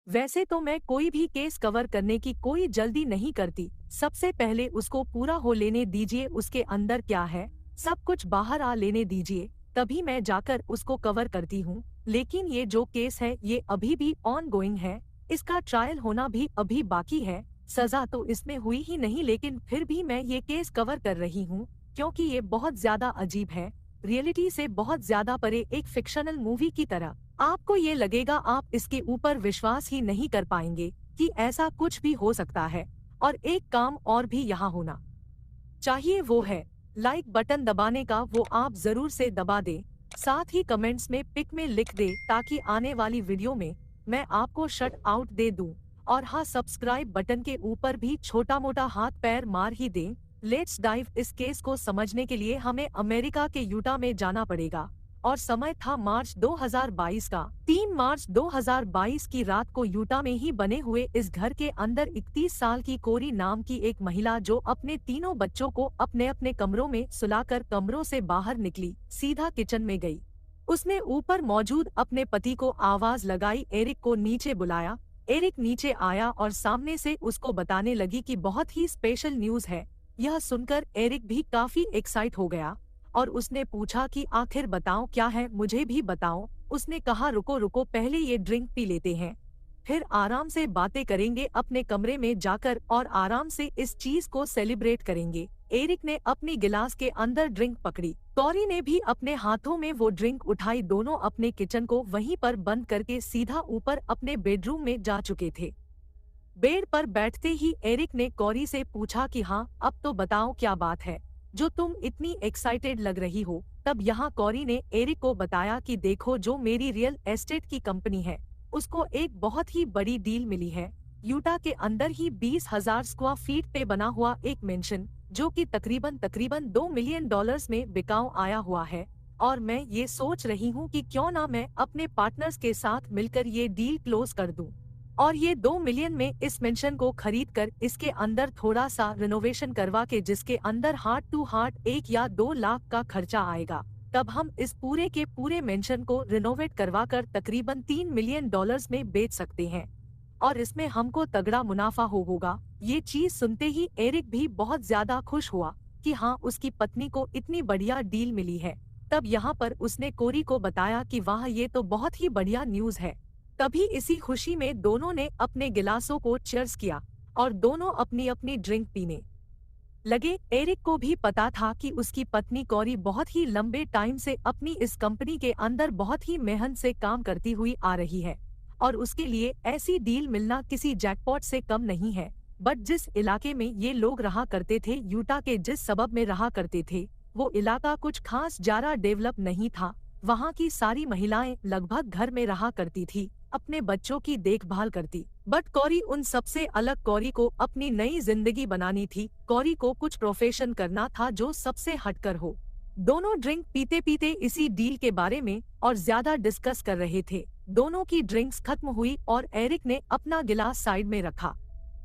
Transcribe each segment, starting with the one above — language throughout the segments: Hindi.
वैसे तो मैं कोई भी केस कवर करने की कोई जल्दी नहीं करती। सबसे पहले उसको पूरा हो लेने दीजिए, उसके अंदर क्या है सब कुछ बाहर आ लेने दीजिए, तभी मैं जाकर उसको कवर करती हूँ। लेकिन ये जो केस है ये अभी भी ऑन गोइंग है, इसका ट्रायल होना भी अभी बाकी है। सजा तो इसमें हुई ही नहीं, लेकिन फिर भी मैं ये केस कवर कर रही हूँ क्योंकि ये बहुत ज्यादा अजीब है, रियलिटी से बहुत ज्यादा परे, एक फिक्शनल मूवी की तरह। आपको ये लगेगा आप इसके ऊपर विश्वास ही नहीं कर पाएंगे कि ऐसा कुछ भी हो सकता है। और एक काम और भी यहाँ होना चाहिए, वो है लाइक बटन दबाने का, वो आप जरूर से दबा दें। साथ ही कमेंट्स में पिक में लिख दे ताकि आने वाली वीडियो में मैं आपको शट आउट दे दूं। और हाँ, सब्सक्राइब बटन के ऊपर भी छोटा मोटा हाथ पैर मार ही दें। Let's dive. इस केस को समझने के लिए हमें अमेरिका के यूटा में जाना पड़ेगा और समय था मार्च 2022 का। 3 मार्च 2022 की रात को यूटा में ही बने हुए इस घर के अंदर 31 साल की कोरी नाम की एक महिला, जो अपने तीनों बच्चों को अपने अपने कमरों में सुलाकर कमरों से बाहर निकली, सीधा किचन में गई। उसने ऊपर मौजूद अपने पति को आवाज लगाई, एरिक को नीचे बुलाया। एरिक नीचे आया और सामने से उसको बताने लगी कि बहुत ही स्पेशल न्यूज है। यह सुनकर एरिक भी काफी एक्साइट हो गया और उसने पूछा कि आखिर बताओ क्या है, मुझे भी बताओ। उसने कहा रुको रुको, पहले ये ड्रिंक पी लेते हैं, फिर आराम से बातें करेंगे अपने कमरे में जाकर और आराम से इस चीज को सेलिब्रेट करेंगे। एरिक ने अपनी गिलास के अंदर ड्रिंक पकड़ी, कॉरी ने भी अपने हाथों में वो ड्रिंक उठाई। दोनों अपने किचन को वहीं पर बंद करके सीधा ऊपर अपने बेडरूम में जा चुके थे। बेड पर बैठते ही एरिक ने कॉरी से पूछा कि हाँ, अब तो बताओ क्या बात है जो तुम इतनी एक्साइटेड लग रही हो। तब यहाँ कॉरी ने एरिक को बताया कि देखो, जो मेरी रियल एस्टेट की कंपनी है उसको एक बहुत ही बड़ी डील मिली है। यूटा के अंदर ही 20,000 स्क्वायर फीट पे बना हुआ एक मेंशन, जो कि तकरीबन $2 मिलियन में बिकाऊ आया हुआ है। और मैं ये सोच रही हूँ कि क्यों ना मैं अपने पार्टनर्स के साथ मिलकर ये डील क्लोज कर दूं और ये 2 मिलियन में इस मेंशन को खरीद कर इसके अंदर थोड़ा सा रिनोवेशन करवा के, जिसके अंदर हार्ट टू हार्ट 1 या 2 लाख का खर्चा आएगा, तब हम इस पूरे के पूरे मेंशन को रिनोवेट करवा कर तकरीबन $3 मिलियन में बेच सकते हैं और इसमें हमको तगड़ा मुनाफा होगा। ये चीज सुनते ही एरिक भी बहुत ज्यादा खुश हुआ कि हाँ, उसकी पत्नी को इतनी बढ़िया डील मिली है। तब यहाँ पर उसने कोरी को बताया कि वाह, ये तो बहुत ही बढ़िया न्यूज है। तभी इसी खुशी में दोनों ने अपने गिलासों को चीयर्स किया और दोनों अपनी अपनी ड्रिंक पीने लगे। एरिक को भी पता था कि उसकी पत्नी कॉरी बहुत ही लंबे टाइम से अपनी इस कंपनी के अंदर बहुत ही मेहनत से काम करती हुई आ रही है और उसके लिए ऐसी डील मिलना किसी जैकपॉट से कम नहीं है। बट जिस इलाके में ये लोग रहा करते थे, यूटा के जिस सबब में रहा करते थे, वो इलाका कुछ खास ज्यादा डेवलप नहीं था। वहाँ की सारी महिलाएं लगभग घर में रहा करती थी, अपने बच्चों की देखभाल करती। बट कॉरी उन सबसे अलग, कॉरी को अपनी नई जिंदगी बनानी थी। कॉरी को कुछ प्रोफेशन करना था जो सबसे हटकर हो। दोनों ड्रिंक पीते पीते इसी डील के बारे में और ज्यादा डिस्कस कर रहे थे। दोनों की ड्रिंक्स खत्म हुई और एरिक ने अपना गिलास साइड में रखा।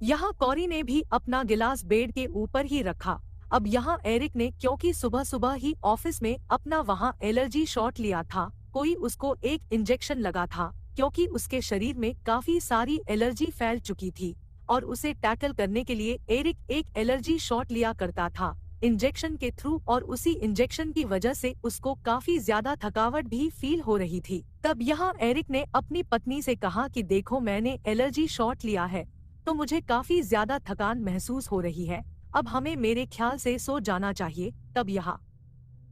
यहाँ कॉरी ने भी अपना गिलास बेड के ऊपर ही रखा। अब यहाँ एरिक ने, क्योंकि सुबह सुबह ही ऑफिस में अपना वहाँ एलर्जी शॉट लिया था, कोई उसको एक इंजेक्शन लगा था क्योंकि उसके शरीर में काफी सारी एलर्जी फैल चुकी थी और उसे टैकल करने के लिए एरिक एक एलर्जी शॉट लिया करता था इंजेक्शन के थ्रू, और उसी इंजेक्शन की वजह से उसको काफी ज्यादा थकावट भी फील हो रही थी। तब यहाँ एरिक ने अपनी पत्नी से कहा कि देखो, मैंने एलर्जी शॉट लिया है तो मुझे काफी ज्यादा थकान महसूस हो रही है, अब हमें मेरे ख्याल से सो जाना चाहिए। तब यहाँ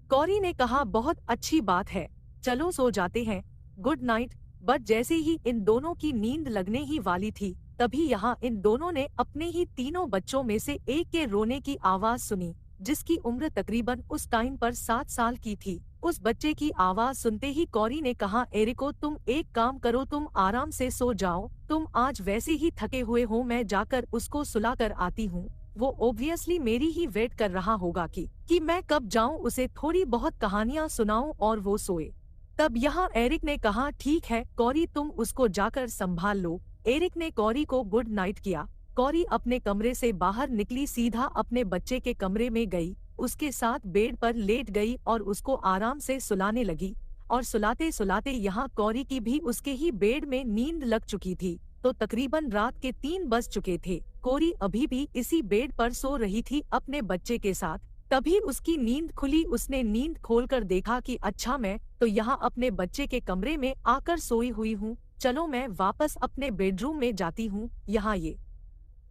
कॉरी ने कहा बहुत अच्छी बात है, चलो सो जाते हैं, गुड नाइट। बट जैसे ही इन दोनों की नींद लगने ही वाली थी, तभी यहाँ इन दोनों ने अपने ही तीनों बच्चों में से एक के रोने की आवाज सुनी, जिसकी उम्र तकरीबन उस टाइम पर 7 साल की थी। उस बच्चे की आवाज सुनते ही कॉरी ने कहा, एरिको तुम एक काम करो, तुम आराम से सो जाओ, तुम आज वैसे ही थके हुए हो, मैं जाकर उसको सुला कर आती हूँ। वो ऑब्वियसली मेरी ही वेट कर रहा होगा कि मैं कब जाऊँ, उसे थोड़ी बहुत कहानियाँ सुनाऊं और वो सोए। तब यहाँ एरिक ने कहा ठीक है कॉरी, तुम उसको जाकर संभाल लो। एरिक ने कॉरी को गुड नाइट किया। कॉरी अपने कमरे से बाहर निकली, सीधा अपने बच्चे के कमरे में गई, उसके साथ बेड पर लेट गई और उसको आराम से सुलाने लगी। और सुलाते सुलाते यहाँ कॉरी की भी उसके ही बेड में नींद लग चुकी थी। तो तकरीबन रात के 3 बज चुके थे। कोरी अभी भी इसी बेड पर सो रही थी अपने बच्चे के साथ। तभी उसकी नींद खुली। उसने नींद खोलकर देखा कि अच्छा, मैं तो यहाँ अपने बच्चे के कमरे में आकर सोई हुई हूँ। चलो मैं वापस अपने बेडरूम में जाती हूँ, यहाँ ये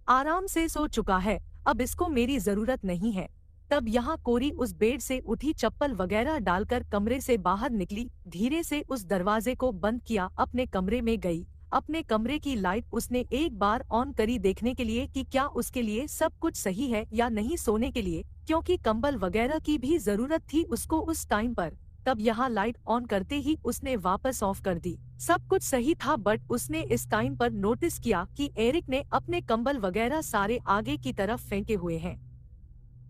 आराम से सो चुका है, अब इसको मेरी जरूरत नहीं है। तब यहाँ कोरी उस बेड से उठी, चप्पल वगैरह डालकर कमरे से बाहर निकली, धीरे से उस दरवाजे को बंद किया, अपने कमरे में गई। अपने कमरे की लाइट उसने एक बार ऑन करी देखने के लिए कि क्या उसके लिए सब कुछ सही है या नहीं, सोने के लिए, क्योंकि कंबल वगैरह की भी जरूरत थी उसको उस टाइम पर। तब यहाँ लाइट ऑन करते ही उसने वापस ऑफ कर दी। सब कुछ सही था, बट उसने इस टाइम पर नोटिस किया कि एरिक ने अपने कंबल वगैरह सारे आगे की तरफ फेंके हुए हैं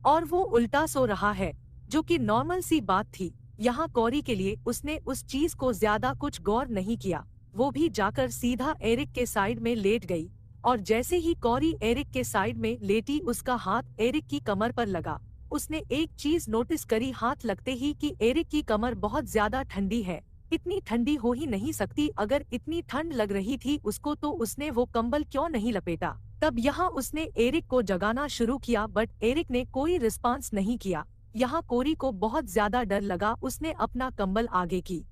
और वो उल्टा सो रहा है, जो कि नॉर्मल सी बात थी। यहाँ कोरी के लिए उसने उस चीज को ज्यादा कुछ गौर नहीं किया। वो भी जाकर सीधा एरिक के साइड में लेट गई और जैसे ही कोरी एरिक के साइड में लेटी, उसका हाथ एरिक की कमर पर लगा। उसने एक चीज नोटिस करी हाथ लगते ही कि एरिक की कमर बहुत ज्यादा ठंडी है। इतनी ठंडी हो ही नहीं सकती, अगर इतनी ठंड लग रही थी उसको तो उसने वो कंबल क्यों नहीं लपेटा। तब यहाँ उसने एरिक को जगाना शुरू किया, बट एरिक ने कोई रिस्पांस नहीं किया। यहाँ कोरी को बहुत ज्यादा डर लगा। उसने अपना कंबल आगे की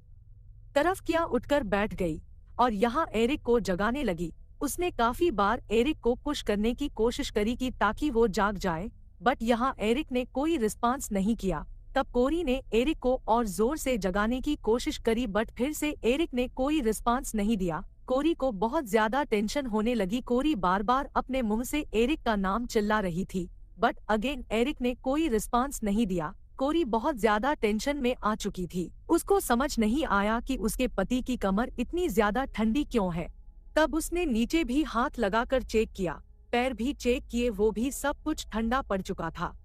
तरफ किया, उठकर बैठ गई और यहाँ एरिक को जगाने लगी। उसने काफी बार एरिक को पुश करने की कोशिश करी कि ताकि वो जाग जाए, बट यहाँ एरिक ने कोई रिस्पांस नहीं किया। तब कोरी ने एरिक को और जोर से जगाने की कोशिश करी, बट फिर से एरिक ने कोई रिस्पांस नहीं दिया। कोरी को बहुत ज्यादा टेंशन होने लगी। कोरी बार बार अपने मुंह से एरिक का नाम चिल्ला रही थी, बट अगेन एरिक ने कोई रिस्पांस नहीं दिया। कोरी बहुत ज्यादा टेंशन में आ चुकी थी। उसको समझ नहीं आया कि उसके पति की कमर इतनी ज्यादा ठंडी क्यों है। तब उसने नीचे भी हाथ लगाकर चेक किया, पैर भी चेक किए, वो भी सब कुछ ठंडा पड़ चुका था।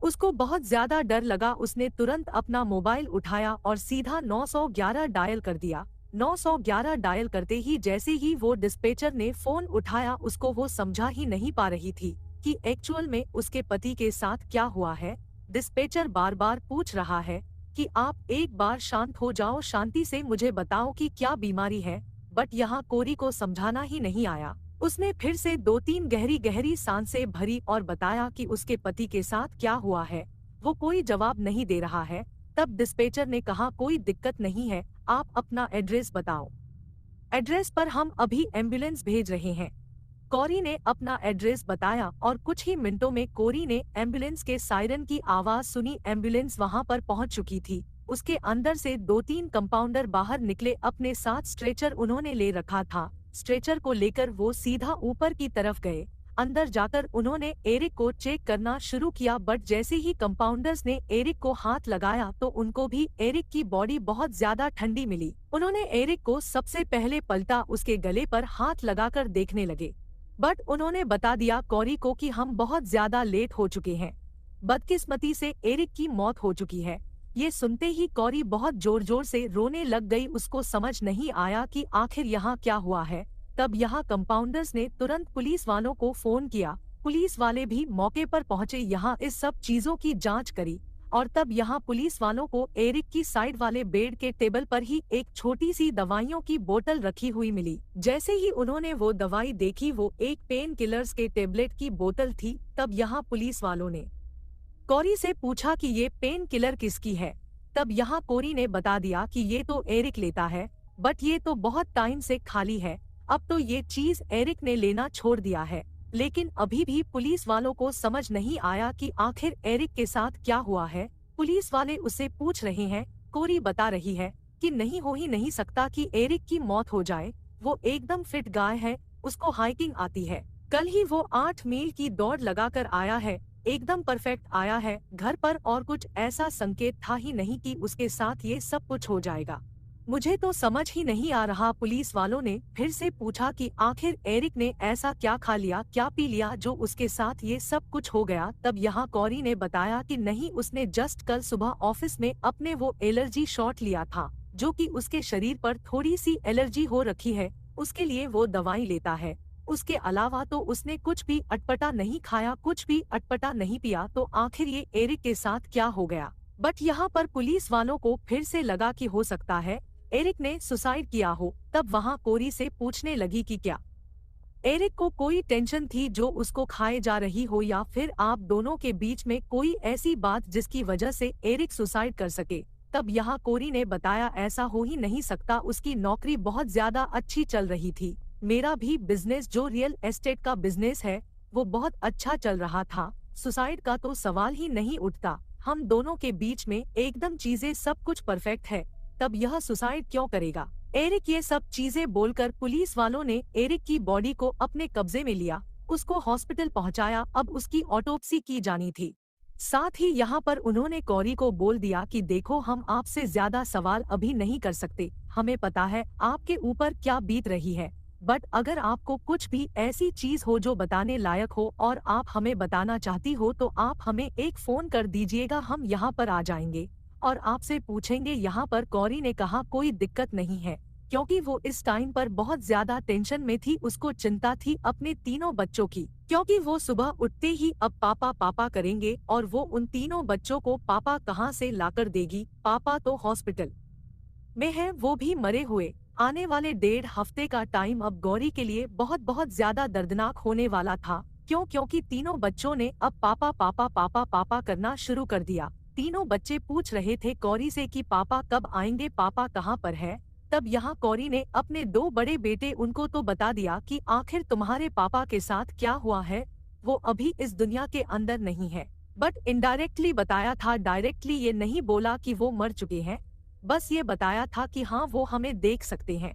उसको बहुत ज्यादा डर लगा। उसने तुरंत अपना मोबाइल उठाया और सीधा 911 डायल कर दिया। 911 डायल करते ही जैसे ही वो डिस्पैचर ने फोन उठाया, उसको वो समझा ही नहीं पा रही थी कि एक्चुअल में उसके पति के साथ क्या हुआ है। डिस्पैचर बार बार पूछ रहा है कि आप एक बार शांत हो जाओ, शांति से मुझे बताओ कि क्या बीमारी है, बट यहाँ कोरी को समझाना ही नहीं आया। उसने फिर से 2-3 गहरी गहरी सांसें भरी और बताया कि उसके पति के साथ क्या हुआ है। वो कोई जवाब नहीं दे रहा है। तब डिस्पैचर ने कहा, कोई दिक्कत नहीं है, आप अपना एड्रेस बताओ, एड्रेस पर हम अभी एम्बुलेंस भेज रहे हैं। कोरी ने अपना एड्रेस बताया और कुछ ही मिनटों में कोरी ने एम्बुलेंस के सायरन की आवाज सुनी। एम्बुलेंस वहां पर पहुंच चुकी थी। उसके अंदर से 2-3 कंपाउंडर बाहर निकले, अपने साथ स्ट्रेचर उन्होंने ले रखा था। स्ट्रेचर को लेकर वो सीधा ऊपर की तरफ गए। अंदर जाकर उन्होंने एरिक को चेक करना शुरू किया, बट जैसे ही कंपाउंडर्स ने एरिक को हाथ लगाया तो उनको भी एरिक की बॉडी बहुत ज्यादा ठंडी मिली। उन्होंने एरिक को सबसे पहले पलटा, उसके गले पर हाथ लगाकर देखने लगे, बट उन्होंने बता दिया कोरी को कि हम बहुत ज्यादा लेट हो चुके हैं। बदकिस्मती से एरिक की मौत हो चुकी है। ये सुनते ही कोरी बहुत जोर जोर से रोने लग गई। उसको समझ नहीं आया कि आखिर यहाँ क्या हुआ है। तब यहाँ कंपाउंडर्स ने तुरंत पुलिस वालों को फोन किया। पुलिस वाले भी मौके पर पहुँचे, यहाँ इस सब चीजों की जांच करी और तब यहाँ पुलिस वालों को एरिक की साइड वाले बेड के टेबल पर ही एक छोटी सी दवाइयों की बोतल रखी हुई मिली। जैसे ही उन्होंने वो दवाई देखी, वो एक पेन किलर्स के टेबलेट की बोतल थी। तब यहाँ पुलिस वालों ने कोरी से पूछा कि ये पेन किलर किसकी है। तब यहाँ कोरी ने बता दिया कि ये तो एरिक लेता है, बट ये तो बहुत टाइम से खाली है, अब तो ये चीज एरिक ने लेना छोड़ दिया है। लेकिन अभी भी पुलिस वालों को समझ नहीं आया कि आखिर एरिक के साथ क्या हुआ है। पुलिस वाले उससे पूछ रहे हैं। कोरी बता रही है कि नहीं, हो ही नहीं सकता कि एरिक की मौत हो जाए। वो एकदम फिट गाय है, उसको हाइकिंग आती है, कल ही वो 8 मील की दौड़ लगाकर आया है, एकदम परफेक्ट आया है घर पर, और कुछ ऐसा संकेत था ही नहीं कि उसके साथ ये सब कुछ हो जाएगा। मुझे तो समझ ही नहीं आ रहा। पुलिस वालों ने फिर से पूछा कि आखिर एरिक ने ऐसा क्या खा लिया, क्या पी लिया जो उसके साथ ये सब कुछ हो गया। तब यहाँ कोरी ने बताया कि नहीं, उसने जस्ट कल सुबह ऑफिस में अपने वो एलर्जी शॉट लिया था, जो कि उसके शरीर पर थोड़ी सी एलर्जी हो रखी है, उसके लिए वो दवाई लेता है। उसके अलावा तो उसने कुछ भी अटपटा नहीं खाया, कुछ भी अटपटा नहीं पिया। तो आखिर ये एरिक के साथ क्या हो गया। बट यहाँ पर पुलिस वालों को फिर से लगा कि हो सकता है एरिक ने सुसाइड किया हो। तब वहाँ कोरी से पूछने लगी कि क्या एरिक को कोई टेंशन थी जो उसको खाए जा रही हो, या फिर आप दोनों के बीच में कोई ऐसी बात जिसकी वजह से एरिक सुसाइड कर सके। तब यहाँ कोरी ने बताया ऐसा हो ही नहीं सकता, उसकी नौकरी बहुत ज्यादा अच्छी चल रही थी। मेरा भी बिजनेस जो रियल एस्टेट का बिजनेस है वो बहुत अच्छा चल रहा था। सुसाइड का तो सवाल ही नहीं उठता। हम दोनों के बीच में एकदम चीजें सब कुछ परफेक्ट है, तब यह सुसाइड क्यों करेगा। एरिक ये सब चीजें बोलकर पुलिस वालों ने एरिक की बॉडी को अपने कब्जे में लिया, उसको हॉस्पिटल पहुंचाया। अब उसकी ऑटोप्सी की जानी थी। साथ ही यहाँ पर उन्होंने कोरी को बोल दिया कि देखो, हम आपसे ज्यादा सवाल अभी नहीं कर सकते, हमें पता है आपके ऊपर क्या बीत रही है, बट अगर आपको कुछ भी ऐसी चीज हो जो बताने लायक हो और आप हमें बताना चाहती हो तो आप हमें एक फोन कर दीजिएगा, हम यहाँ पर आ जाएंगे और आपसे पूछेंगे। यहाँ पर कोरी ने कहा कोई दिक्कत नहीं है, क्योंकि वो इस टाइम पर बहुत ज्यादा टेंशन में थी। उसको चिंता थी अपने तीनों बच्चों की, क्योंकि वो सुबह उठते ही अब पापा पापा करेंगे और वो उन तीनों बच्चों को पापा कहाँ से लाकर देगी। पापा तो हॉस्पिटल में है, वो भी मरे हुए। आने वाले 1.5 हफ्ते का टाइम अब गौरी के लिए बहुत बहुत ज्यादा दर्दनाक होने वाला था। क्योंकि तीनों बच्चों ने अब पापा पापा पापा पापा करना शुरू कर दिया। तीनों बच्चे पूछ रहे थे गौरी से कि पापा कब आएंगे, पापा कहाँ पर है। तब यहाँ गौरी ने अपने 2 बड़े बेटे उनको तो बता दिया कि आखिर तुम्हारे पापा के साथ क्या हुआ है। वो अभी इस दुनिया के अंदर नहीं है, बट इनडायरेक्टली बताया था, डायरेक्टली ये नहीं बोला कि वो मर चुके हैं, बस ये बताया था कि हाँ वो हमें देख सकते हैं।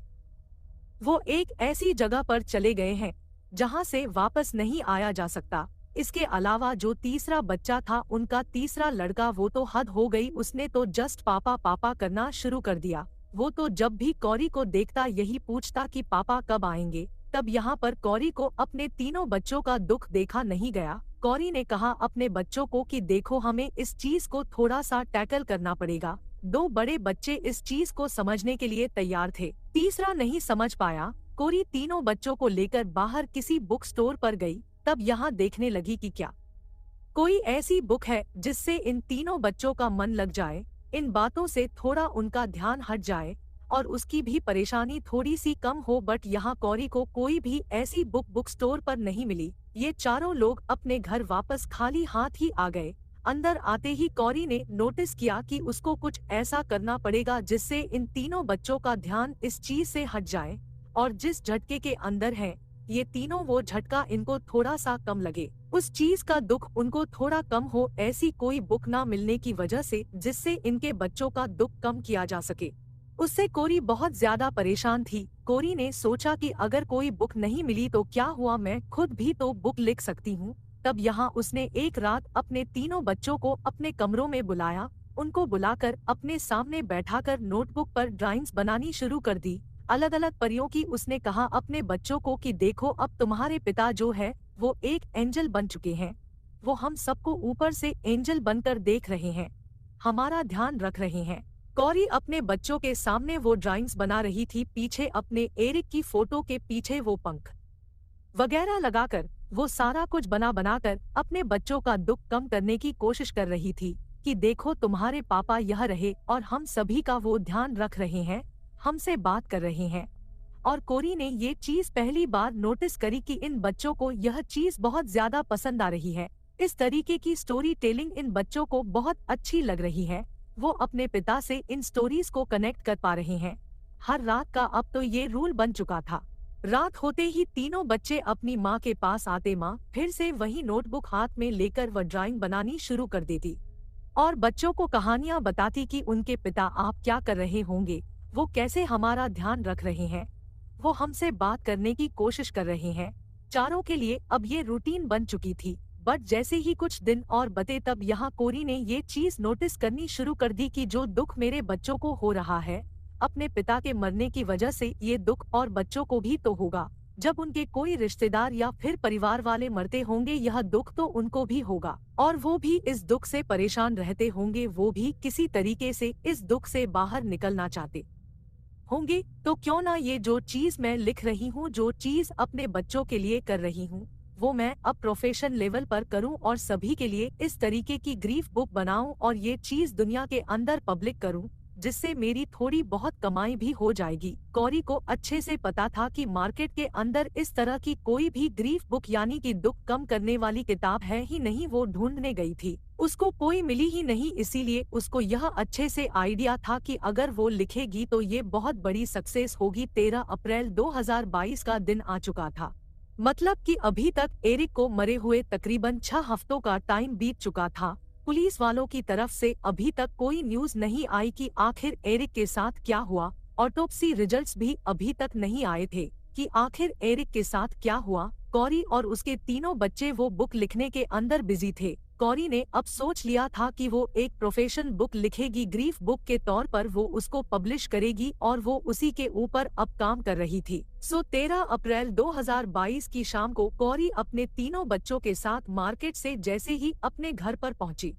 वो एक ऐसी जगह पर चले गए हैं जहाँ से वापस नहीं आया जा सकता। इसके अलावा जो तीसरा बच्चा था, उनका तीसरा लड़का, वो तो हद हो गई, उसने तो जस्ट पापा पापा करना शुरू कर दिया। वो तो जब भी कौरी को देखता यही पूछता कि पापा कब आएंगे। तब यहाँ पर कौरी को अपने तीनों बच्चों का दुख देखा नहीं गया। कौरी ने कहा अपने बच्चों को कि देखो, हमें इस चीज को थोड़ा सा टैकल करना पड़ेगा। 2 बड़े बच्चे इस चीज को समझने के लिए तैयार थे, तीसरा नहीं समझ पाया। कोरी तीनों बच्चों को लेकर बाहर किसी बुक स्टोर पर गई। तब यहाँ देखने लगी कि क्या कोई ऐसी बुक है जिससे इन तीनों बच्चों का मन लग जाए, इन बातों से थोड़ा उनका ध्यान हट जाए और उसकी भी परेशानी थोड़ी सी कम हो। बट यहाँ कौरी को कोई भी ऐसी बुक स्टोर पर नहीं मिली। ये चारों लोग अपने घर वापस खाली हाथ ही आ गए। अंदर आते ही कौरी ने नोटिस किया कि उसको कुछ ऐसा करना पड़ेगा जिससे इन तीनों बच्चों का ध्यान इस चीज से हट जाए और जिस झटके के अंदर है ये तीनों, वो झटका इनको थोड़ा सा कम लगे, उस चीज का दुख उनको थोड़ा कम हो। ऐसी कोई बुक ना मिलने की वजह से जिससे इनके बच्चों का दुख कम किया जा सके, उससे कोरी बहुत ज्यादा परेशान थी। कोरी ने सोचा कि अगर कोई बुक नहीं मिली तो क्या हुआ, मैं खुद भी तो बुक लिख सकती हूँ। तब यहाँ उसने एक रात अपने तीनों बच्चों को अपने कमरों में बुलाया। उनको बुलाकर अपने सामने बैठाकर नोटबुक पर ड्राइंग्स बनानी शुरू कर दी, अलग अलग परियों की। उसने कहा अपने बच्चों को कि देखो, अब तुम्हारे पिता जो है वो एक एंजल बन चुके हैं, वो हम सबको ऊपर से एंजल बनकर देख रहे हैं, हमारा ध्यान रख रहे हैं। कौरी अपने बच्चों के सामने वो ड्राइंग्स बना रही थी, पीछे अपने एरिक की फोटो के पीछे वो पंख वगैरह लगाकर वो सारा कुछ बनाकर अपने बच्चों का दुख कम करने की कोशिश कर रही थी कि देखो, तुम्हारे पापा यह रहे और हम सभी का वो ध्यान रख रहे हैं, हमसे बात कर रहे हैं। और कोरी ने ये चीज पहली बार नोटिस करी कि इन बच्चों को यह चीज बहुत ज्यादा पसंद आ रही है। इस तरीके की स्टोरी टेलिंग इन बच्चों को बहुत अच्छी लग रही है। वो अपने पिता से इन स्टोरीज को कनेक्ट कर पा रहे हैं। हर रात का अब तो ये रूल बन चुका था। रात होते ही तीनों बच्चे अपनी माँ के पास आते, माँ फिर से वही नोटबुक हाथ में लेकर वह ड्राइंग बनानी शुरू कर देती और बच्चों को कहानियाँ बताती कि उनके पिता आप क्या कर रहे होंगे, वो कैसे हमारा ध्यान रख रहे हैं, वो हमसे बात करने की कोशिश कर रहे हैं। चारों के लिए अब ये रूटीन बन चुकी थी। बट जैसे ही कुछ दिन और बते, तब यहाँ कोरी ने ये चीज नोटिस करनी शुरू कर दी कि जो दुख मेरे बच्चों को हो रहा है अपने पिता के मरने की वजह से, ये दुख और बच्चों को भी तो होगा। जब उनके कोई रिश्तेदार या फिर परिवार वाले मरते होंगे, यह दुख तो उनको भी होगा और वो भी इस दुख से परेशान रहते होंगे। वो भी किसी तरीके से इस दुख से बाहर निकलना चाहते होंगे। तो क्यों ना ये जो चीज मैं लिख रही हूँ, जो चीज अपने बच्चों के लिए कर रही हूँ, वो मैं अब प्रोफेशन लेवल पर करूँ और सभी के लिए इस तरीके की ग्रीफ बुक बनाऊं और ये चीज दुनिया के अंदर पब्लिक करूँ, जिससे मेरी थोड़ी बहुत कमाई भी हो जाएगी। कॉरी को अच्छे से पता था कि मार्केट के अंदर इस तरह की कोई भी ग्रीफ बुक यानी कि दुख कम करने वाली किताब है ही नहीं। वो ढूंढने गई थी, उसको कोई मिली ही नहीं, इसीलिए उसको यह अच्छे से आइडिया था कि अगर वो लिखेगी तो ये बहुत बड़ी सक्सेस होगी। 13 अप्रैल 2022 का दिन आ चुका था, मतलब कि अभी तक एरिक को मरे हुए तकरीबन 6 हफ्तों का टाइम बीत चुका था। पुलिस वालों की तरफ से अभी तक कोई न्यूज नहीं आई कि आखिर एरिक के साथ क्या हुआ। ऑटोप्सी रिजल्ट्स भी अभी तक नहीं आए थे कि आखिर एरिक के साथ क्या हुआ। कॉरी और उसके तीनों बच्चे वो बुक लिखने के अंदर बिजी थे। कॉरी ने अब सोच लिया था कि वो एक प्रोफेशन बुक लिखेगी, ग्रीफ बुक के तौर पर वो उसको पब्लिश करेगी और वो उसी के ऊपर अब काम कर रही थी। 13 अप्रैल 2022 की शाम को कॉरी अपने तीनों बच्चों के साथ मार्केट से जैसे ही अपने घर पर पहुंची,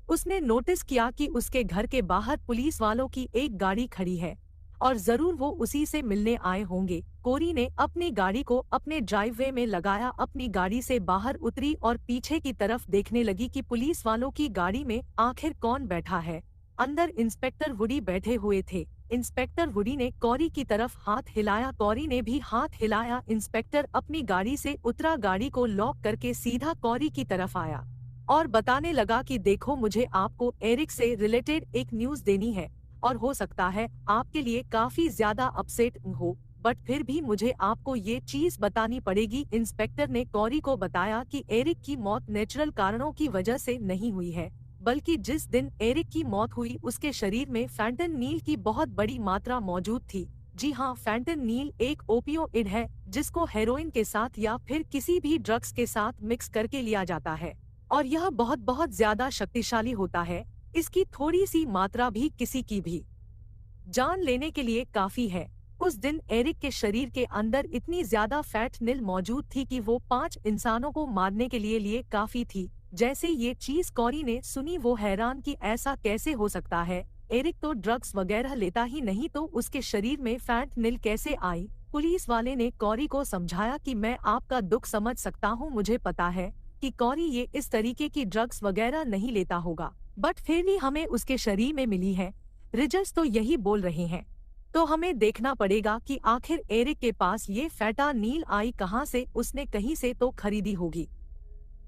उसने नोटिस किया कि उसके घर के बाहर पुलिस वालों की एक गाड़ी खड़ी है और जरूर वो उसी से मिलने आए होंगे। कोरी ने अपनी गाड़ी को अपने ड्राइववे में लगाया, अपनी गाड़ी से बाहर उतरी और पीछे की तरफ देखने लगी कि पुलिस वालों की गाड़ी में आखिर कौन बैठा है। अंदर इंस्पेक्टर वुडी बैठे हुए थे। इंस्पेक्टर वुडी ने कॉरी की तरफ हाथ हिलाया, कॉरी ने भी हाथ हिलाया। इंस्पेक्टर अपनी गाड़ी से उतरा, गाड़ी को लॉक करके सीधा कॉरी की तरफ आया और बताने लगा कि देखो, मुझे आपको एरिक से रिलेटेड एक न्यूज देनी है और हो सकता है आपके लिए काफी ज्यादा अपसेट हो, बट फिर भी मुझे आपको ये चीज बतानी पड़ेगी। इंस्पेक्टर ने कॉरी को बताया कि एरिक की मौत नेचुरल कारणों की वजह से नहीं हुई है, बल्कि जिस दिन एरिक की मौत हुई उसके शरीर में फैंटननील की बहुत बड़ी मात्रा मौजूद थी। जी हाँ, फैंटननील एक ओपियोइड है जिसको हेरोइन के साथ या फिर किसी भी ड्रग्स के साथ मिक्स करके लिया जाता है और यह बहुत बहुत ज्यादा शक्तिशाली होता है। इसकी थोड़ी सी मात्रा भी किसी की भी जान लेने के लिए काफी है। उस दिन एरिक के शरीर के अंदर इतनी ज्यादा फैंटनिल मौजूद थी कि वो 5 इंसानों को मारने के लिए काफी थी। जैसे ये चीज कॉरी ने सुनी, वो हैरान कि ऐसा कैसे हो सकता है, एरिक तो ड्रग्स वगैरह लेता ही नहीं, तो उसके शरीर में फैंटनिल कैसे आई। पुलिस वाले ने कॉरी को समझाया कि मैं आपका दुख समझ सकता हूँ, मुझे पता है कि कॉरी ये इस तरीके की ड्रग्स वगैरह नहीं लेता होगा, बट फिर भी हमें उसके शरीर में मिली है, रिजल्ट्स तो यही बोल रहे हैं, तो हमें देखना पड़ेगा कि आखिर एरिक के पास ये फैंटानील आई कहां से, उसने कहीं से तो खरीदी होगी।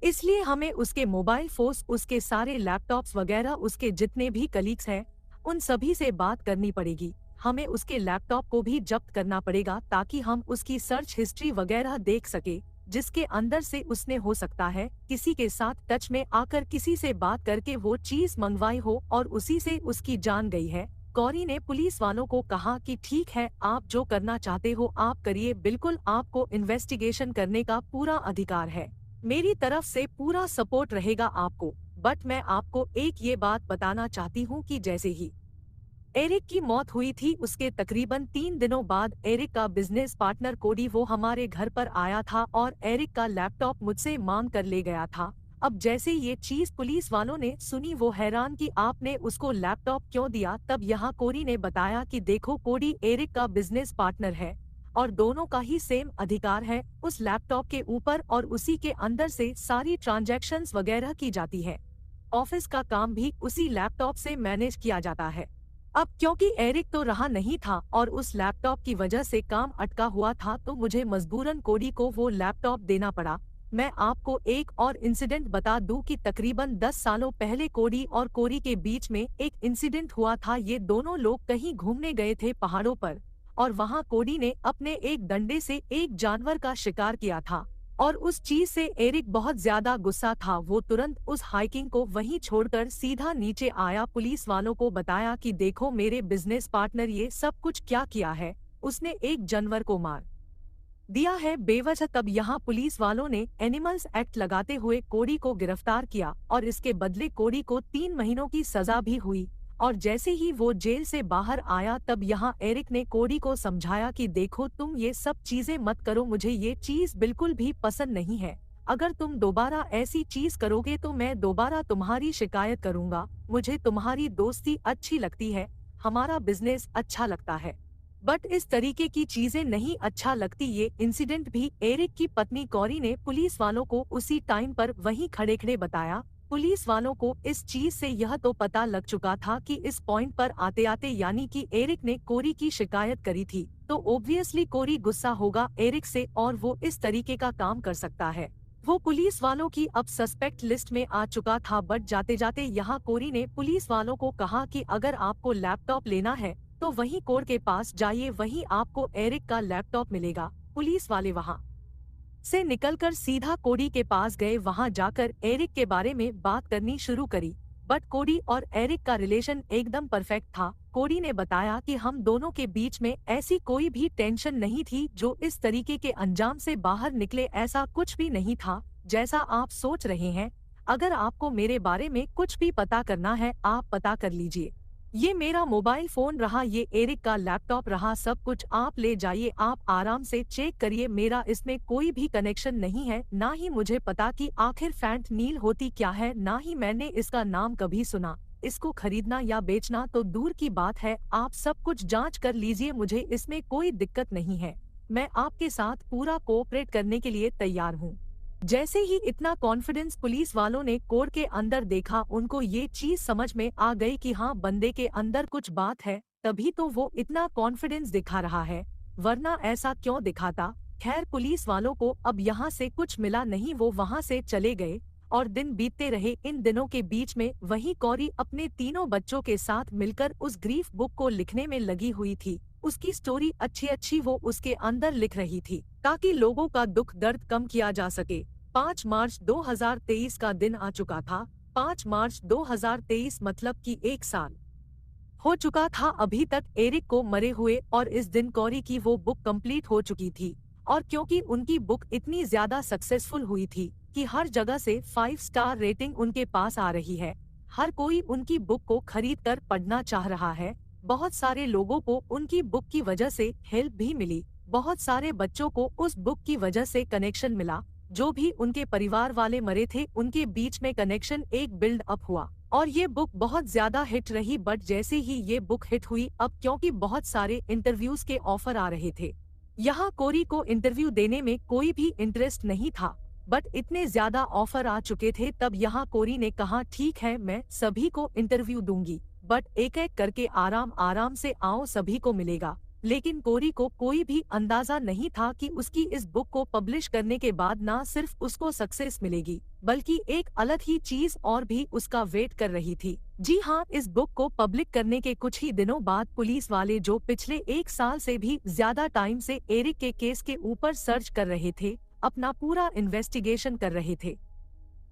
इसलिए हमें उसके मोबाइल फोन्स, उसके सारे लैपटॉप्स वगैरह, उसके जितने भी कलीग्स हैं, उन सभी से बात करनी पड़ेगी। हमें उसके लैपटॉप को भी जब्त करना पड़ेगा ताकि हम उसकी सर्च हिस्ट्री वगैरह देख सके, जिसके अंदर से उसने हो सकता है किसी के साथ टच में आकर किसी से बात करके वो चीज मंगवाई हो और उसी से उसकी जान गई है। कॉरी ने पुलिस वालों को कहा कि ठीक है, आप जो करना चाहते हो आप करिए, बिल्कुल आपको इन्वेस्टिगेशन करने का पूरा अधिकार है, मेरी तरफ से पूरा सपोर्ट रहेगा आपको। बट मैं आपको एक ये बात बताना चाहती हूँ कि जैसे ही एरिक की मौत हुई थी उसके तकरीबन 3 दिनों बाद एरिक का बिजनेस पार्टनर कोडी वो हमारे घर पर आया था और एरिक का लैपटॉप मुझसे मांग कर ले गया था। अब जैसे ये चीज पुलिस वालों ने सुनी, वो हैरान कि आपने उसको लैपटॉप क्यों दिया। तब यहाँ कोरी ने बताया कि देखो, कोडी एरिक का बिजनेस पार्टनर है और दोनों का ही सेम अधिकार है उस लैपटॉप के ऊपर और उसी के अंदर से सारी ट्रांजैक्शंस वगैरह की जाती है। ऑफिस का काम भी उसी लैपटॉप से मैनेज किया जाता है। अब क्योंकि एरिक तो रहा नहीं था और उस लैपटॉप की वजह से काम अटका हुआ था, तो मुझे मजबूरन कोडी को वो लैपटॉप देना पड़ा। मैं आपको एक और इंसिडेंट बता दूं कि तकरीबन 10 सालों पहले कोडी और कोरी के बीच में एक इंसिडेंट हुआ था। ये दोनों लोग कहीं घूमने गए थे पहाड़ों पर और वहां कोडी ने अपने एक डंडे से एक जानवर का शिकार किया था और उस चीज से एरिक बहुत ज्यादा गुस्सा था। वो तुरंत उस हाइकिंग को वहीं छोड़कर सीधा नीचे आया, पुलिस वालों को बताया कि देखो, मेरे बिजनेस पार्टनर ये सब कुछ क्या किया है, उसने एक जानवर को मार दिया है बेवजह। तब यहाँ पुलिस वालों ने एनिमल्स एक्ट लगाते हुए कोडी को गिरफ्तार किया और इसके बदले कोडी को 3 महीनों की सजा भी हुई। और जैसे ही वो जेल से बाहर आया, तब यहाँ एरिक ने कोडी को समझाया कि देखो, तुम ये सब चीजें मत करो, मुझे ये चीज बिल्कुल भी पसंद नहीं है। अगर तुम दोबारा ऐसी चीज करोगे तो मैं दोबारा तुम्हारी शिकायत करूँगा। मुझे तुम्हारी दोस्ती अच्छी लगती है, हमारा बिजनेस अच्छा लगता है, बट इस तरीके की चीजें नहीं अच्छा लगती। ये इंसिडेंट भी एरिक की पत्नी कॉरी ने पुलिस वालों को उसी टाइम पर वहीं खड़े खड़े बताया। पुलिस वालों को इस चीज से यह तो पता लग चुका था कि इस पॉइंट पर आते आते यानी कि एरिक ने कोरी की शिकायत करी थी, तो ऑब्वियसली कोरी गुस्सा होगा एरिक से और वो इस तरीके का काम कर सकता है। वो पुलिस वालों की अब सस्पेक्ट लिस्ट में आ चुका था। बट जाते जाते यहाँ कोरी ने पुलिस वालों को कहा कि अगर आपको लैपटॉप लेना है तो वहीं कोर के पास जाइए, वहीं आपको एरिक का लैपटॉप मिलेगा। पुलिस वाले वहाँ से निकलकर सीधा कोरी के पास गए। वहाँ जाकर एरिक के बारे में बात करनी शुरू करी। बट कोरी और एरिक का रिलेशन एकदम परफेक्ट था। कोरी ने बताया कि हम दोनों के बीच में ऐसी कोई भी टेंशन नहीं थी जो इस तरीके के अंजाम से बाहर निकले, ऐसा कुछ भी नहीं था जैसा आप सोच रहे हैं। अगर आपको मेरे बारे में कुछ भी पता करना है आप पता कर लीजिए। ये मेरा मोबाइल फोन रहा, ये एरिक का लैपटॉप रहा, सब कुछ आप ले जाइए, आप आराम से चेक करिए। मेरा इसमें कोई भी कनेक्शन नहीं है, ना ही मुझे पता कि आखिर फैंटनील होती क्या है, ना ही मैंने इसका नाम कभी सुना। इसको खरीदना या बेचना तो दूर की बात है, आप सब कुछ जांच कर लीजिए, मुझे इसमें कोई दिक्कत नहीं है। मैं आपके साथ पूरा कोऑपरेट करने के लिए तैयार हूँ। जैसे ही इतना कॉन्फिडेंस पुलिस वालों ने कोर के अंदर देखा, उनको ये चीज समझ में आ गई कि हाँ बंदे के अंदर कुछ बात है, तभी तो वो इतना कॉन्फिडेंस दिखा रहा है, वरना ऐसा क्यों दिखाता। खैर पुलिस वालों को अब यहाँ से कुछ मिला नहीं, वो वहाँ से चले गए और दिन बीतते रहे। इन दिनों के बीच में वही कोरी अपने तीनों बच्चों के साथ मिलकर उस ग्रीफ बुक को लिखने में लगी हुई थी। उसकी स्टोरी अच्छी वो उसके अंदर लिख रही थी ताकि लोगों का दुख दर्द कम किया जा सके। 5 मार्च 2023 का दिन आ चुका था। 5 मार्च 2023 मतलब कि 1 साल हो चुका था अभी तक एरिक को मरे हुए, और इस दिन कोरी की वो बुक कंप्लीट हो चुकी थी। और क्योंकि उनकी बुक इतनी ज्यादा सक्सेसफुल हुई थी कि हर जगह से 5 स्टार रेटिंग उनके पास आ रही है, हर कोई उनकी बुक को खरीद कर पढ़ना चाह रहा है। बहुत सारे लोगों को उनकी बुक की वजह से हेल्प भी मिली, बहुत सारे बच्चों को उस बुक की वजह से कनेक्शन मिला। जो भी उनके परिवार वाले मरे थे उनके बीच में कनेक्शन एक बिल्ड अप हुआ और ये बुक बहुत ज्यादा हिट रही। बट जैसे ही ये बुक हिट हुई, अब क्योंकि बहुत सारे इंटरव्यूज के ऑफर आ रहे थे, यहाँ कोरी को इंटरव्यू देने में कोई भी इंटरेस्ट नहीं था। बट इतने ज्यादा ऑफर आ चुके थे, तब यहाँ कोरी ने कहा ठीक है मैं सभी को इंटरव्यू दूंगी, बट एक एक करके आराम आराम से आओ, सभी को मिलेगा। लेकिन कोरी को कोई भी अंदाजा नहीं था कि उसकी इस बुक को पब्लिश करने के बाद ना सिर्फ उसको सक्सेस मिलेगी, बल्कि एक अलग ही चीज और भी उसका वेट कर रही थी। जी हाँ, इस बुक को पब्लिक करने के कुछ ही दिनों बाद पुलिस वाले जो पिछले 1 साल से भी ज्यादा टाइम से एरिक के केस के ऊपर सर्च कर रहे थे, अपना पूरा इन्वेस्टिगेशन कर रहे थे,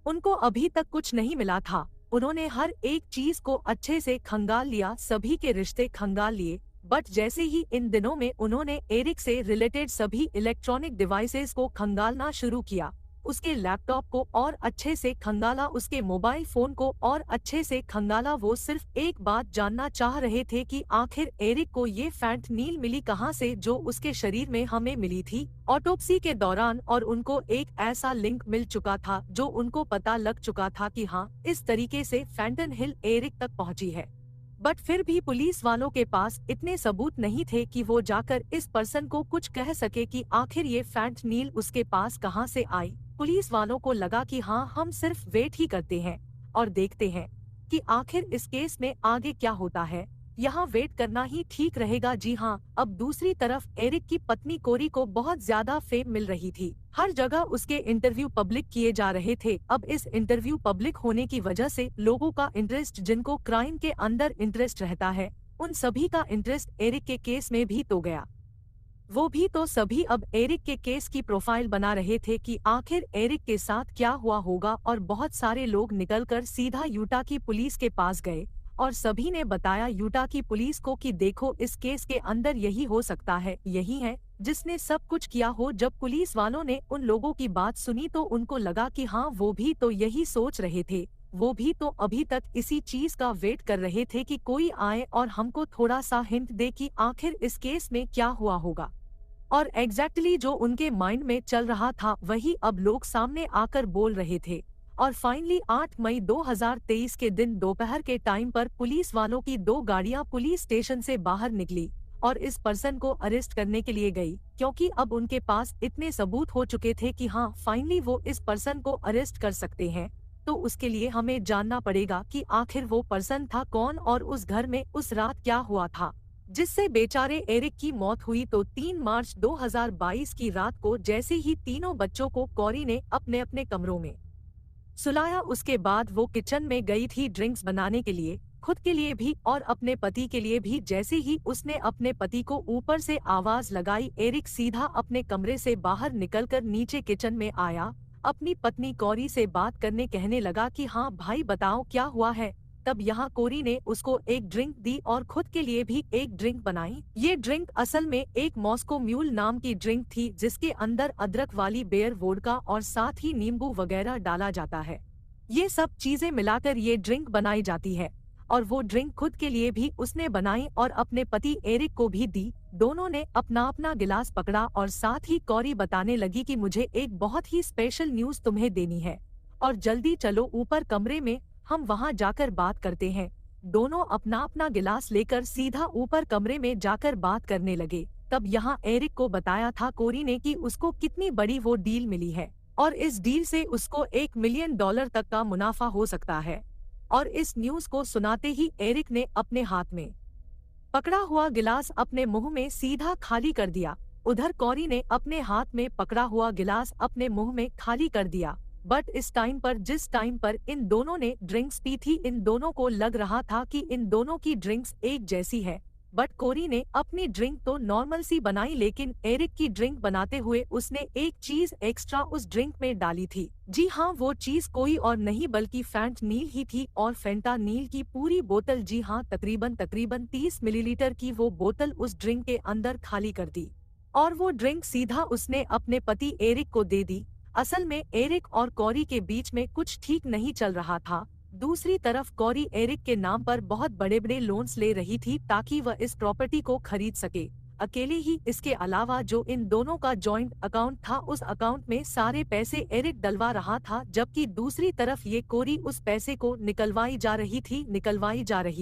उनको अभी तक कुछ नहीं मिला था। उन्होंने हर एक चीज को अच्छे से खंगाल लिया, सभी के रिश्ते खंगाल लिए। बट जैसे ही इन दिनों में उन्होंने एरिक से रिलेटेड सभी इलेक्ट्रॉनिक डिवाइसेस को खंगालना शुरू किया, उसके लैपटॉप को और अच्छे से खंगाला, उसके मोबाइल फोन को और अच्छे से खंगाला। वो सिर्फ एक बात जानना चाह रहे थे कि आखिर एरिक को ये फैंटनील मिली कहाँ से जो उसके शरीर में हमें मिली थी ऑटोप्सी के दौरान। और उनको एक ऐसा लिंक मिल चुका था जो उनको पता लग चुका था कि हाँ इस तरीके से फैंटनहिल एरिक तक पहुँची है। बट फिर भी पुलिस वालों के पास इतने सबूत नहीं थे कि वो जाकर इस पर्सन को कुछ कह सके कि आखिर ये फैंटनील उसके पास कहाँ से आई। पुलिस वालों को लगा कि हाँ हम सिर्फ वेट ही करते हैं और देखते हैं कि आखिर इस केस में आगे क्या होता है, यहाँ वेट करना ही ठीक रहेगा। जी हाँ, अब दूसरी तरफ एरिक की पत्नी कोरी को बहुत ज्यादा फेम मिल रही थी, हर जगह उसके इंटरव्यू पब्लिक किए जा रहे थे। अब इस इंटरव्यू पब्लिक होने की वजह से लोगों का इंटरेस्ट, जिनको क्राइम के अंदर इंटरेस्ट रहता है, उन सभी का इंटरेस्ट एरिक के केस में भी तो गया। वो भी तो सभी अब एरिक के केस की प्रोफाइल बना रहे थे कि आखिर एरिक के साथ क्या हुआ होगा। और बहुत सारे लोग निकलकर सीधा यूटा की पुलिस के पास गए और सभी ने बताया यूटा की पुलिस को कि देखो इस केस के अंदर यही हो सकता है, यही है जिसने सब कुछ किया हो। जब पुलिस वालों ने उन लोगों की बात सुनी तो उनको लगा कि हाँ वो भी तो यही सोच रहे थे, वो भी तो अभी तक इसी चीज का वेट कर रहे थे कि कोई आए और हमको थोड़ा सा हिंट दे कि आखिर इस केस में क्या हुआ होगा। और एग्जैक्टली जो उनके माइंड में चल रहा था वही अब लोग सामने आकर बोल रहे थे। और फाइनली 8 मई 2023 के दिन दोपहर के टाइम पर पुलिस वालों की 2 गाड़ियां पुलिस स्टेशन से बाहर निकली और इस पर्सन को अरेस्ट करने के लिए गई, क्योंकि अब उनके पास इतने सबूत हो चुके थे कि हाँ फाइनली वो इस पर्सन को अरेस्ट कर सकते हैं। तो उसके लिए हमें जानना पड़ेगा कि आखिर वो पर्सन था कौन और उस घर में उस रात क्या हुआ था जिससे बेचारे एरिक की मौत हुई। तो 3 मार्च 2022 की रात को जैसे ही तीनों बच्चों को कॉरी ने अपने अपने कमरों में सुलाया, उसके बाद वो किचन में गई थी ड्रिंक्स बनाने के लिए, खुद के लिए भी और अपने पति के लिए भी। जैसे ही उसने अपने पति को ऊपर से आवाज लगाई, एरिक सीधा अपने कमरे से बाहर निकलकर नीचे किचन में आया, अपनी पत्नी कॉरी से बात करने कहने लगा कि हाँ भाई बताओ क्या हुआ है। तब यहाँ कोरी ने उसको एक ड्रिंक दी और खुद के लिए भी एक ड्रिंक बनाई। ये ड्रिंक असल में एक मॉस्को म्यूल नाम की ड्रिंक थी जिसके अंदर अदरक वाली बेयर वोडका और साथ ही नींबू वगैरह डाला जाता है। ये सब चीजें मिलाकर ये ड्रिंक बनाई जाती है और वो ड्रिंक खुद के लिए भी उसने बनाई और अपने पति एरिक को भी दी। दोनों ने अपना अपना गिलास पकड़ा और साथ ही कॉरी बताने लगी कि मुझे एक बहुत ही स्पेशल न्यूज तुम्हें देनी है और जल्दी चलो ऊपर कमरे में, हम वहाँ जाकर बात करते हैं। दोनों अपना अपना गिलास लेकर सीधा ऊपर कमरे में जाकर बात करने लगे। तब यहाँ एरिक को बताया था कोरी ने कि उसको कितनी बड़ी वो डील मिली है और इस डील से उसको $1 मिलियन तक का मुनाफा हो सकता है। और इस न्यूज को सुनाते ही एरिक ने अपने हाथ में पकड़ा हुआ गिलास अपने मुंह में सीधा खाली कर दिया। उधर कॉरी ने अपने हाथ में पकड़ा हुआ गिलास अपने मुंह में खाली कर दिया। बट इस टाइम पर जिस टाइम पर इन दोनों ने ड्रिंक्स पी थी, इन दोनों को लग रहा था कि इन दोनों की ड्रिंक्स एक जैसी है। बट कोरी ने अपनी ड्रिंक तो नॉर्मल सी बनाई, लेकिन एरिक की ड्रिंक बनाते हुए उसने एक चीज एक्स्ट्रा उस ड्रिंक में डाली थी। जी हाँ, वो चीज कोई और नहीं बल्कि फैंटानील ही थी और फैंटानील की पूरी बोतल, जी हाँ तकरीबन 30 मिलीलीटर की वो बोतल उस ड्रिंक के अंदर खाली कर दी और वो ड्रिंक सीधा उसने अपने पति एरिक को दे दी। असल में एरिक और कॉरी के बीच में कुछ ठीक नहीं चल रहा था। दूसरी तरफ कॉरी एरिक के नाम पर बहुत बड़े बड़े लोन्स ले रही थी ताकि वह इस प्रॉपर्टी को खरीद सके अकेले ही। इसके अलावा जो इन दोनों का जॉइंट अकाउंट था, उस अकाउंट में सारे पैसे एरिक डलवा रहा था, जबकि दूसरी तरफ ये कोरी उस पैसे को निकलवाई जा रही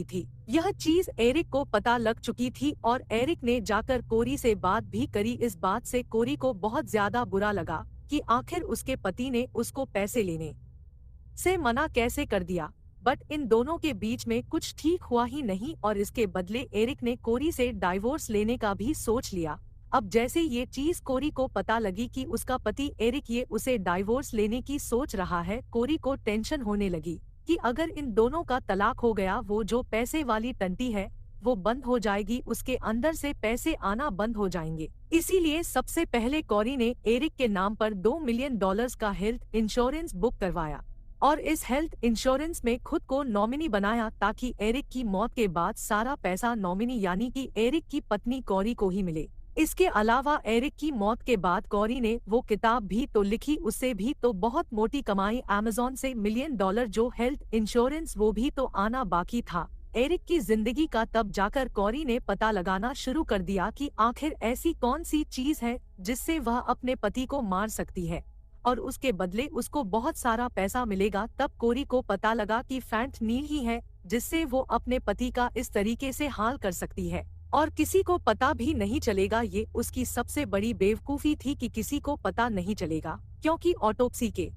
थी। यह चीज एरिक को पता लग चुकी थी और एरिक ने जाकर कोरी से बात भी करी। इस बात से कोरी को बहुत ज्यादा बुरा लगा कि आखिर उसके पति ने उसको पैसे लेने से मना कैसे कर दिया। बट इन दोनों के बीच में कुछ ठीक हुआ ही नहीं और इसके बदले एरिक ने कोरी से डाइवोर्स लेने का भी सोच लिया। अब जैसे ये चीज कोरी को पता लगी कि उसका पति एरिक ये उसे डाइवोर्स लेने की सोच रहा है, कोरी को टेंशन होने लगी कि अगर इन दोनों का तलाक हो गया, वो जो पैसे वाली टंटी है वो बंद हो जाएगी, उसके अंदर से पैसे आना बंद हो जाएंगे। इसीलिए सबसे पहले कॉरी ने एरिक के नाम पर $2 मिलियन का हेल्थ इंश्योरेंस बुक करवाया और इस हेल्थ इंश्योरेंस में खुद को नॉमिनी बनाया ताकि एरिक की मौत के बाद सारा पैसा नॉमिनी यानी कि एरिक की पत्नी कॉरी को ही मिले। इसके अलावा एरिक की मौत के बाद कॉरी ने वो किताब भी तो लिखी, उससे भी तो बहुत मोटी कमाई, अमेज़न से $1 मिलियन जो हेल्थ इंश्योरेंस वो भी तो आना बाकी था एरिक की जिंदगी का। तब जाकर कॉरी ने पता लगाना शुरू कर दिया कि आखिर ऐसी कौन सी चीज है जिससे वह अपने पति को मार सकती है और उसके बदले उसको बहुत सारा पैसा मिलेगा। तब कोरी को पता लगा कि फैंटानील ही है जिससे वो अपने पति का इस तरीके से हाल कर सकती है और किसी को पता भी नहीं चलेगा। ये उसकी सबसे बड़ी बेवकूफी थी कि किसी को पता नहीं चलेगा, क्योंकि ऑटोप्सी के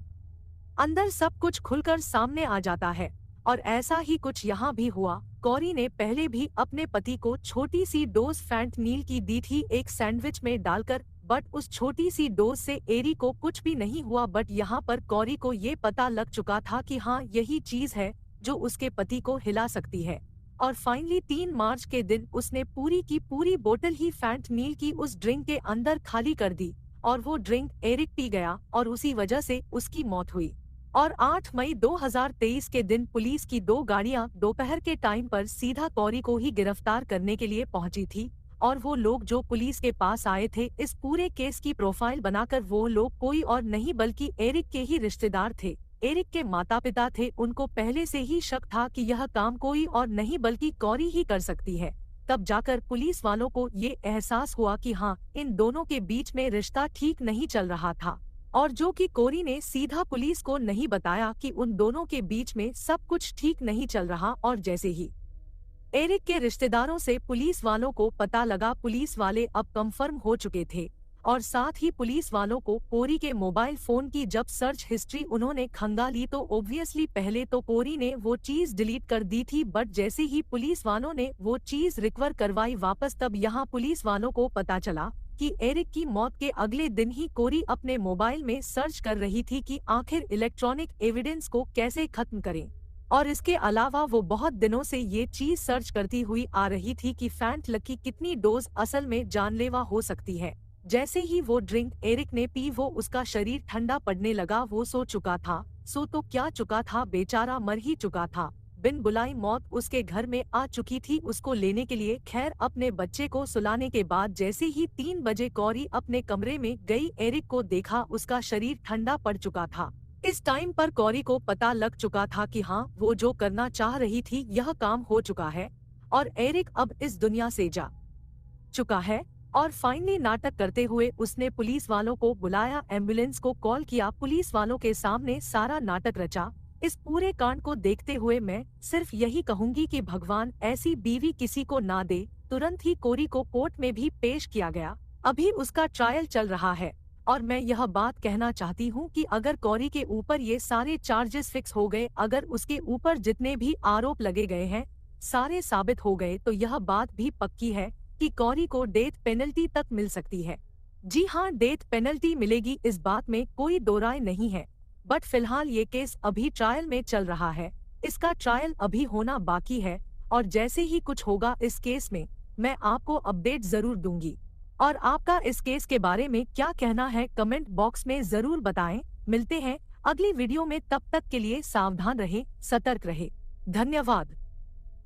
अंदर सब कुछ खुलकर सामने आ जाता है और ऐसा ही कुछ यहाँ भी हुआ। कॉरी ने पहले भी अपने पति को छोटी सी डोज फैंटानील की दी थी एक सैंडविच में डालकर, बट उस छोटी सी डोज से एरी को कुछ भी नहीं हुआ। बट यहाँ पर कॉरी को ये पता लग चुका था कि हाँ यही चीज है जो उसके पति को हिला सकती है और फाइनली 3 मार्च के दिन उसने पूरी की पूरी बोतल ही फैंटानील की उस ड्रिंक के अंदर खाली कर दी और वो ड्रिंक एरिक पी गया और उसी वजह से उसकी मौत हुई। और 8 मई 2023 के दिन पुलिस की 2 गाड़ियां दोपहर के टाइम पर सीधा कॉरी को ही गिरफ्तार करने के लिए पहुंची थी और वो लोग जो पुलिस के पास आए थे इस पूरे केस की प्रोफाइल बनाकर, वो लोग कोई और नहीं बल्कि एरिक के ही रिश्तेदार थे। एरिक के माता पिता थे, उनको पहले से ही शक था कि यह काम कोई और नहीं बल्कि कॉरी ही कर सकती है। तब जाकर पुलिस वालों को ये एहसास हुआ कि हाँ इन दोनों के बीच में रिश्ता ठीक नहीं चल रहा था और जो कि कोरी ने सीधा पुलिस को नहीं बताया कि उन दोनों के बीच में सब कुछ ठीक नहीं चल रहा। और जैसे ही एरिक के रिश्तेदारों से पुलिस वालों को पता लगा, पुलिस वाले अब कंफर्म हो चुके थे और साथ ही पुलिस वालों को कोरी के मोबाइल फोन की जब सर्च हिस्ट्री उन्होंने खंगाली तो ऑब्वियसली पहले तो कोरी ने वो चीज डिलीट कर दी थी, बट जैसे ही पुलिस वालों ने वो चीज रिकवर करवाई वापस, तब यहाँ पुलिस वालों को पता चला कि एरिक की मौत के अगले दिन ही कोरी अपने मोबाइल में सर्च कर रही थी कि आखिर इलेक्ट्रॉनिक एविडेंस को कैसे खत्म करें। और इसके अलावा वो बहुत दिनों से ये चीज सर्च करती हुई आ रही थी कि फैंट लकी कितनी डोज असल में जानलेवा हो सकती है। जैसे ही वो ड्रिंक एरिक ने पी वो उसका शरीर ठंडा पड़ने लगा, वो सो चुका था। सो तो क्या चुका था, बेचारा मर ही चुका था। बिन बुलाई मौत उसके घर में आ चुकी थी उसको लेने के लिए। खैर अपने बच्चे को सुलाने के बाद जैसे ही 3 बजे कौरी अपने कमरे में गई, एरिक को देखा उसका शरीर ठंडा पड़ चुका था। इस टाइम पर कौरी को पता लग चुका था कि हाँ, वो जो करना चाह रही थी यह काम हो चुका है और एरिक अब इस दुनिया से जा चुका है। और फाइनली नाटक करते हुए उसने पुलिस वालों को बुलाया, एम्बुलेंस को कॉल किया, पुलिस वालों के सामने सारा नाटक रचा। इस पूरे कांड को देखते हुए मैं सिर्फ यही कहूंगी कि भगवान ऐसी बीवी किसी को ना दे। तुरंत ही कोरी को कोर्ट में भी पेश किया गया, अभी उसका ट्रायल चल रहा है। और मैं यह बात कहना चाहती हूँ कि अगर कौरी के ऊपर ये सारे चार्जेस फिक्स हो गए, अगर उसके ऊपर जितने भी आरोप लगे गए हैं सारे साबित हो गए, तो यह बात भी पक्की है कि कौरी को डेथ पेनल्टी तक मिल सकती है। जी हाँ, डेथ पेनल्टी मिलेगी, इस बात में कोई दो राय नहीं है। बट फिलहाल ये केस अभी ट्रायल में चल रहा है, इसका ट्रायल अभी होना बाकी है और जैसे ही कुछ होगा इस केस में मैं आपको अपडेट जरूर दूंगी। और आपका इस केस के बारे में क्या कहना है कमेंट बॉक्स में जरूर बताएं। मिलते हैं अगली वीडियो में, तब तक के लिए सावधान रहें, सतर्क रहें। धन्यवाद।